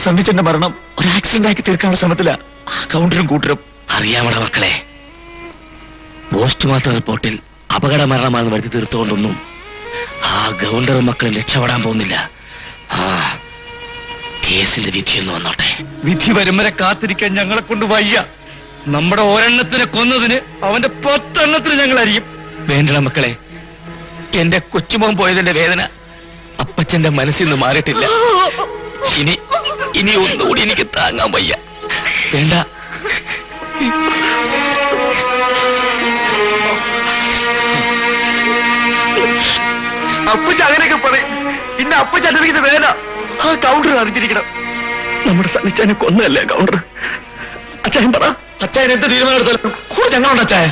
സന്ധിച്ചെന്റെ മരണം ഒരു ആക്സിഡന്റ് ആക്കി തീർക്കാനുള്ള ശ്രമത്തില കൗണ്ടറും കൂട്ടരും. അറിയാമട മക്കളെ, പോസ്റ്റ്മോർട്ടം റിപ്പോർട്ടിൽ അപകട മരണമാണെന്ന് വരുത്തി തീർത്തുകൊണ്ടൊന്നും ആ ഗൗണ്ടറും മക്കളും രക്ഷപ്പെടാൻ പോകുന്നില്ല. ആ കേസിന്റെ വിധിയൊന്നും വന്നോട്ടെ. വിധി വരും വരെ കാത്തിരിക്കാൻ ഞങ്ങളെ കൊണ്ട് വയ്യ. നമ്മുടെ ഒരെണ്ണത്തിനെ കൊന്നതിന് അവന്റെ 10 എണ്ണത്തിന് ഞങ്ങൾ അറിയും. വേണ്ടട മക്കളെ, എന്റെ കൊച്ചുമോൻ പോയതിന്റെ വേദന അപ്പച്ചന്റെ മനസ്സിൽ നിന്ന് മാറിയിട്ടില്ല. ഇനി ഒന്നുകൂടി എനിക്ക് താങ്ങാൻ വയ്യ. വേണ്ട, അപ്പച്ച അങ്ങനെയൊക്കെ പറയും. പിന്നെ അപ്പച്ച അനുഭവിക്കുന്ന വേദന ആ കൗണ്ടർ അറിഞ്ഞിരിക്കണം. നമ്മുടെ സണ്ണിച്ചാനെ കൊന്നല്ലേ കൗണ്ടർ. അച്ചായൻ പറ, അച്ചായൻ എന്ത് തീരുമാനം എടുത്താലും കൂടെ ഞങ്ങളുണ്ട് അച്ചായ.